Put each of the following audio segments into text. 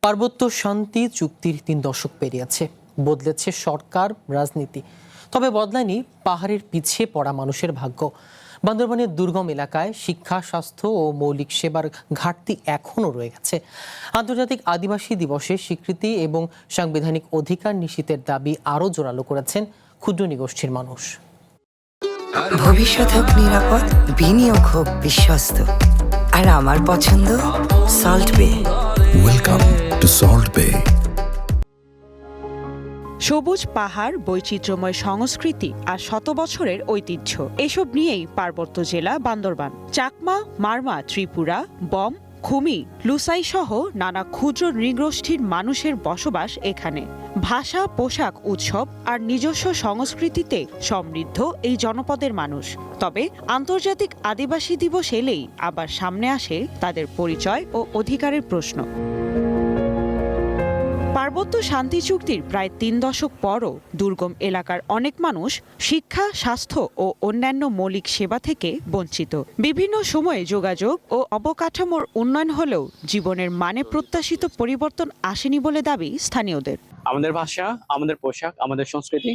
পার্বত্য শান্তি চুক্তির ৩ দশক পেরিয়েছে, বদলেছে সরকার, রাজনীতি, তবে বদলায়নি পাহাড়ের পিছিয়ে পড়া মানুষের ভাগ্য। বান্দরবানের দুর্গম এলাকায় শিক্ষা, স্বাস্থ্য ও মৌলিক সেবার ঘাটতি এখনও রয়ে গেছে। আন্তর্জাতিক আদিবাসী দিবসের স্বীকৃতি এবং সাংবিধানিক অধিকার নিশ্চিতের দাবি আরও জোরালো করেছেন ক্ষুদ্র নৃগোষ্ঠীর মানুষ। ভবিষ্যৎ হোক নিরাপদ, বিনিয়োগ হোক বিশ্বস্ত, আর আমার পছন্দ সল্ট বে। ওয়েলকাম টু সল্ট বে। সবুজ পাহাড়, বৈচিত্র্যময় সংস্কৃতি আর শত বছরের ঐতিহ্য, এসব নিয়েই পার্বত্য জেলা বান্দরবান। চাকমা, মারমা, ত্রিপুরা, বম, খুমি, লুসাই সহ নানা ক্ষুদ্র নৃগোষ্ঠীর মানুষের বসবাস এখানে। ভাষা, পোশাক, উৎসব আর নিজস্ব সংস্কৃতিতে সমৃদ্ধ এই জনপদের মানুষ। তবে আন্তর্জাতিক আদিবাসী দিবস এলেই আবার সামনে আসে তাদের পরিচয় ও অধিকারের প্রশ্ন। পার্বত্য শান্তি চুক্তির প্রায় ৩ দশক পরও দুর্গম এলাকার অনেক মানুষ শিক্ষা, স্বাস্থ্য ও অন্যান্য মৌলিক সেবা থেকে বঞ্চিত। বিভিন্ন সময়ে যোগাযোগ ও অবকাঠামোর উন্নয়ন হলেও জীবনের মানে প্রত্যাশিত পরিবর্তন আসেনি বলে দাবি স্থানীয়দের। আমাদের ভাষা, আমাদের পোশাক, আমাদের সংস্কৃতি,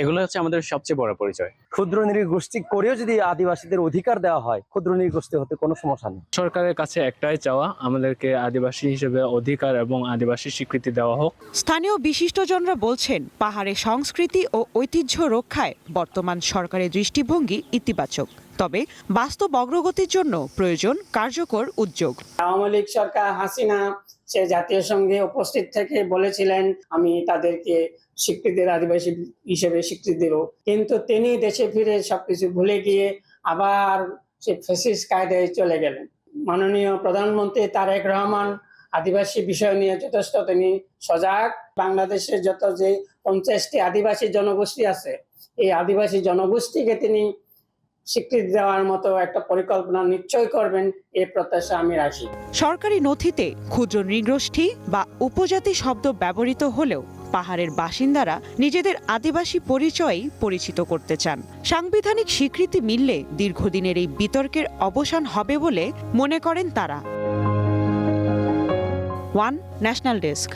এগুলো হচ্ছে আমাদের সবচেয়ে বড় পরিচয়। ক্ষুদ্র নৃগোষ্ঠী করেও যদি আদিবাসীদের অধিকার দেওয়া হয়, ক্ষুদ্র নৃগোষ্ঠী হতে কোনো সমস্যা নেই। সরকারের কাছে একটাই চাওয়া, আমাদেরকে আদিবাসী হিসেবে অধিকার এবং আদিবাসী স্বীকৃতি দেওয়া হোক। স্থানীয় বিশিষ্টজনরা বলছেন, পাহাড়ের সংস্কৃতি ও ঐতিহ্য রক্ষায় বর্তমান সরকারের দৃষ্টিভঙ্গি ইতিবাচক, তবে বাস্তব অগ্রগতির জন্য প্রয়োজন কার্যকর উদ্যোগ। আওয়ামী লীগ সরকার হাসিনা সে জাতীয় সংঘে উপস্থিত থেকে বলেছিলেন আমি তাদেরকে স্বীকৃতির আদিবাসী হিসেবে স্বীকৃতি দেব, কিন্তু তিনি দেশে ফিরে সবকিছু ভুলে গিয়ে আবার সে ফ্যাসিস্ট কায়দায় চলে গেলেন। মাননীয় প্রধানমন্ত্রী তারেক রহমান আদিবাসী বিষয় নিয়ে যথেষ্ট তিনি সজাগ। বাংলাদেশের যত যে 50টি আদিবাসী জনগোষ্ঠী আছে, এই আদিবাসী জনগোষ্ঠীকে তিনি স্বীকৃতি দেওয়ার মতো একটা পরিকল্পনা নিশ্চয় করবেন, এই প্রত্যাশা আমি রাখি। সরকারি নথিতে ক্ষুদ্র নৃগোষ্ঠী বা উপজাতি শব্দ ব্যবহৃত হলেও পাহাড়ের বাসিন্দারা নিজেদের আদিবাসী পরিচয়ই পরিচিত করতে চান। সাংবিধানিক স্বীকৃতি মিললে দীর্ঘদিনের এই বিতর্কের অবসান হবে বলে মনে করেন তারা। One national desk.